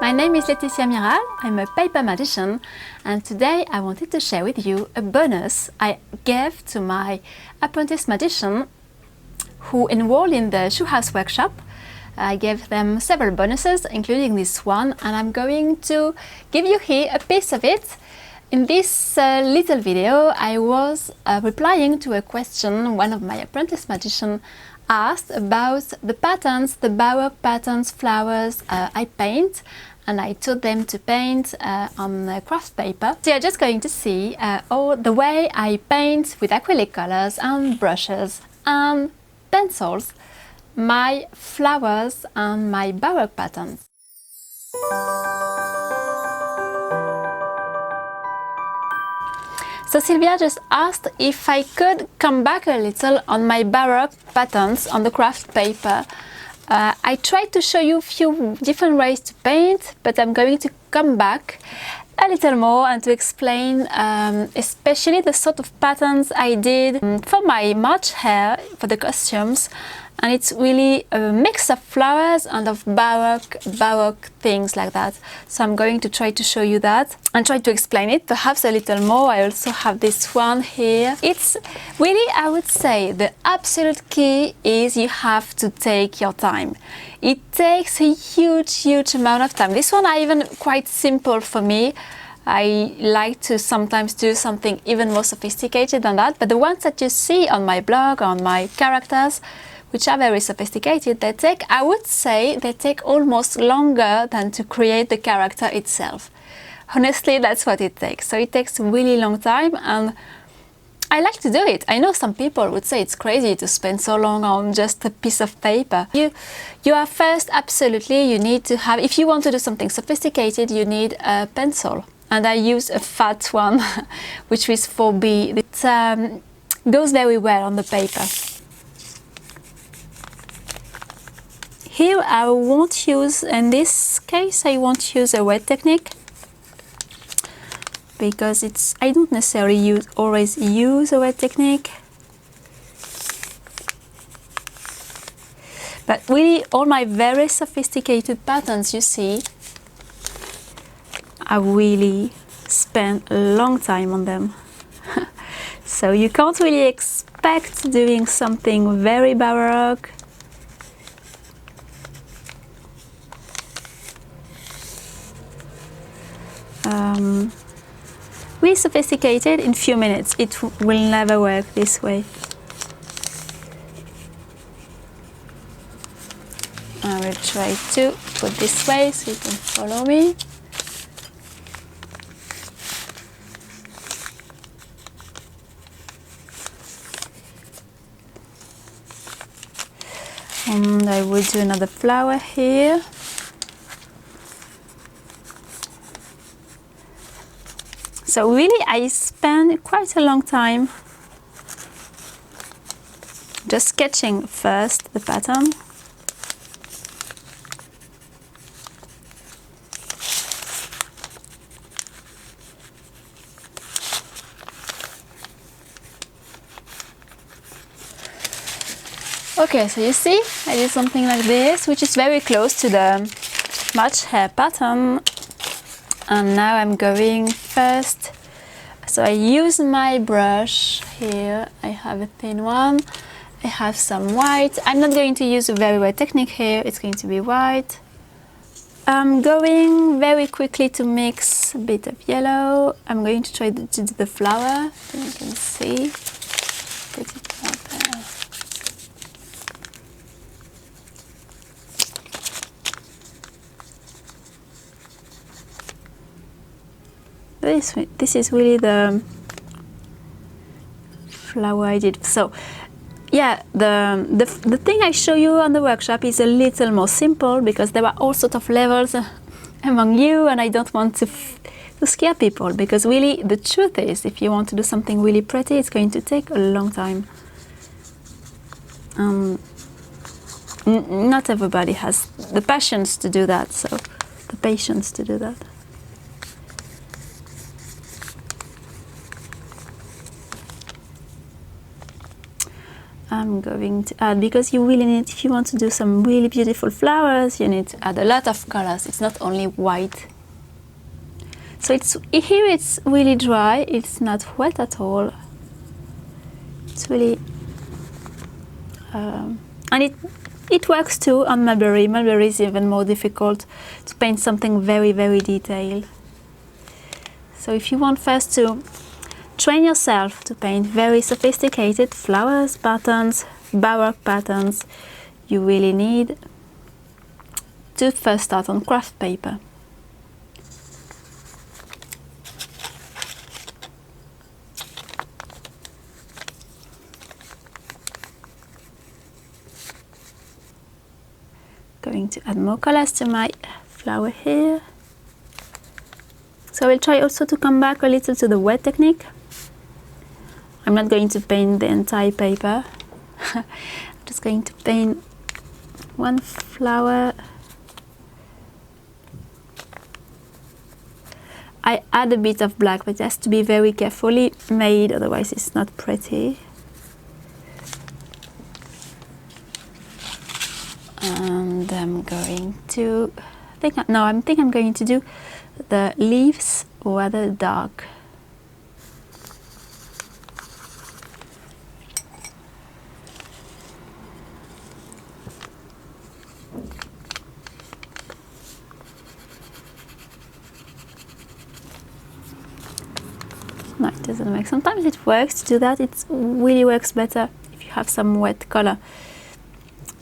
My name is Laetitia Miéral, I'm a paper magician, and today I wanted to share with you a bonus I gave to my apprentice magician who enrolled in the Shoe House workshop. I gave them several bonuses, including this one, and I'm going to give you here a piece of it. In this little video, I was replying to a question one of my apprentice magicians asked about the patterns, the baroque patterns, flowers I paint, and I taught them to paint on craft paper. So you're just going to see the way I paint with acrylic colors and brushes and pencils my flowers and my baroque patterns. So Sylvia just asked if I could come back a little on my baroque patterns on the craft paper. I tried to show you a few different ways to paint, but I'm going to come back a little more and to explain especially the sort of patterns I did for my March hair, for the costumes. And it's really a mix of flowers and of baroque things like that. So I'm going to try to show you that and try to explain it perhaps a little more. I also have this one here. It's really, I would say, the absolute key is you have to take your time. It takes a huge amount of time. This one are even quite simple for me. I like to sometimes do something even more sophisticated than that, but the ones that you see on my blog, on my characters, which are very sophisticated, they take, I would say, they take almost longer than to create the character itself. Honestly, that's what it takes. So it takes a really long time, and I like to do it. I know some people would say it's crazy to spend so long on just a piece of paper. You are first, absolutely, you need to have, if you want to do something sophisticated, you need a pencil. And I use a fat one, which is 4B. It goes very well on the paper. Here I won't use, in this case, I won't use a wet technique because I don't necessarily always use a wet technique. But really, all my very sophisticated patterns you see, I really spend a long time on them. So you can't really expect doing something very baroque. Really sophisticated in few minutes. It will never work this way. I will try to put this way so you can follow me. And I will do another flower here. So really, I spend quite a long time just sketching first the pattern. Okay, so you see, I did something like this, which is very close to the March hair pattern. And now I'm going first, so I use my brush here. I have a thin one, I have some white. I'm not going to use a very wet technique here, it's going to be white. I'm going very quickly to mix a bit of yellow. I'm going to try to do the flower, so you can see. Put it out there. This is really the flower I did. So yeah, the thing I show you on the workshop is a little more simple because there are all sorts of levels among you, and I don't want to scare people, because really the truth is, if you want to do something really pretty, it's going to take a long time. Not everybody has the patience to do that, so the patience to do that. I'm going to add, because you really need, if you want to do some really beautiful flowers, you need to add a lot of colors. It's not only white. So here it's really dry, it's not wet at all. It's really, and it works too on mulberry. Mulberry is even more difficult to paint something very, very detailed. So if you want first to train yourself to paint very sophisticated flowers, patterns, baroque patterns, you really need to first start on craft paper. Going to add more colors to my flower here. So I will try also to come back a little to the wet technique. I'm not going to paint the entire paper. I'm just going to paint one flower. I add a bit of black, but it has to be very carefully made, otherwise it's not pretty. And I'm going to I think I'm going to do the leaves rather dark. No, it doesn't work. Sometimes it works to do that. It really works better if you have some wet color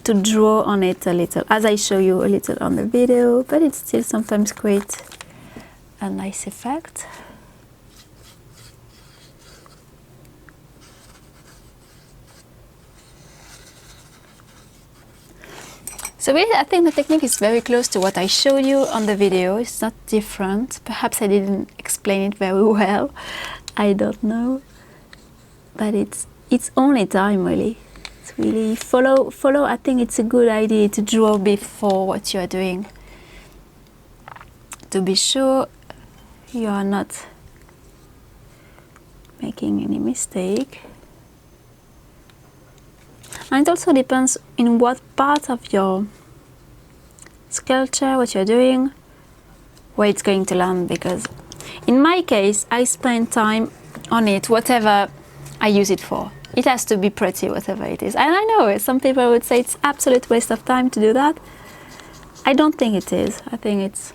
to draw on it a little, as I show you a little on the video, but it still sometimes creates a nice effect. So really, I think the technique is very close to what I showed you on the video. It's not different. Perhaps I didn't explain it very well. I don't know. But it's only time, really. It's really follow. I think it's a good idea to draw before what you are doing, to be sure you are not making any mistake. And it also depends in what part of your sculpture, what you're doing, where it's going to land, because in my case, I spend time on it, whatever I use it for. It has to be pretty, whatever it is. And I know some people would say it's absolute waste of time to do that. I don't think it is. I think it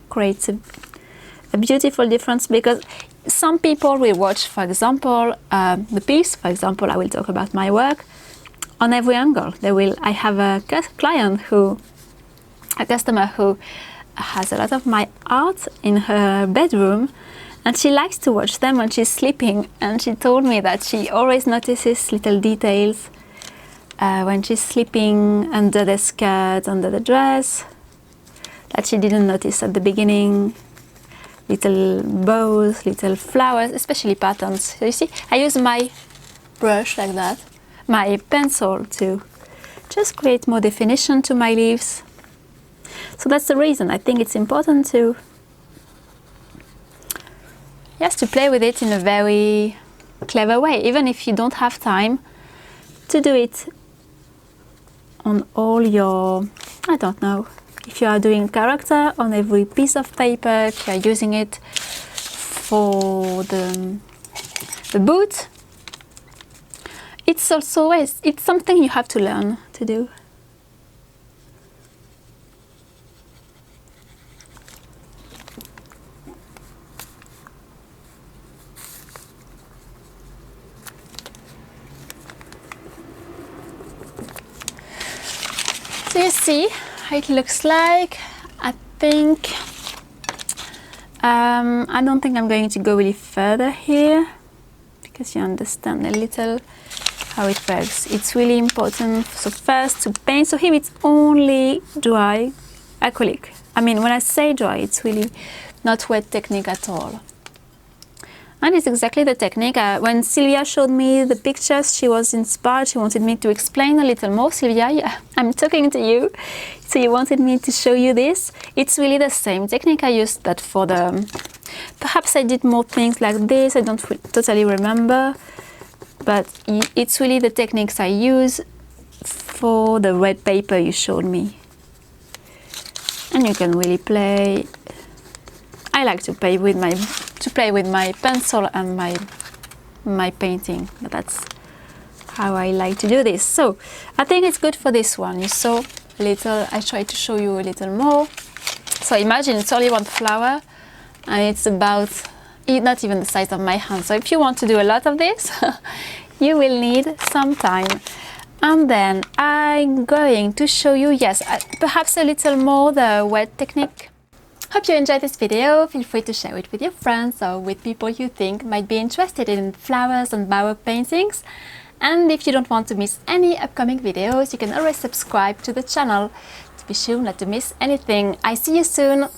creates a beautiful difference, because some people will watch, for example, the piece. For example, I will talk about my work on every angle. I have a customer who has a lot of my art in her bedroom, and she likes to watch them when she's sleeping. And she told me that she always notices little details when she's sleeping, under the skirt, under the dress, that she didn't notice at the beginning. Little bows, little flowers, especially patterns. So you see, I use my brush like that, my pencil, to just create more definition to my leaves. So that's the reason I think it's important to play with it in a very clever way, even if you don't have time to do it on all your, I don't know, if you are doing character on every piece of paper, if you are using it for the boot, it's something you have to learn to do. So you see how it looks like. I think I don't think I'm going to go really further here, because you understand a little how it works. It's really important. So first to paint. So here it's only dry acrylic. I mean, when I say dry, it's really not wet technique at all. And it's exactly the technique. When Sylvia showed me the pictures, she was inspired. She wanted me to explain a little more. Sylvia, I'm talking to you. So you wanted me to show you this. It's really the same technique. I used that for the... Perhaps I did more things like this. I don't totally remember. but it's really the techniques I use for the red paper you showed me. And you can really play. I like to play with my pencil and my painting, but that's how I like to do this. So I think it's good for this one. You saw a little, I tried to show you a little more. So imagine it's only one flower and it's about not even the size of my hand. So if you want to do a lot of this, you will need some time. And then I'm going to show you, yes, perhaps a little more the wet technique. Hope you enjoyed this video. Feel free to share it with your friends or with people you think might be interested in flowers and baroque paintings. And if you don't want to miss any upcoming videos, you can always subscribe to the channel to be sure not to miss anything. I see you soon.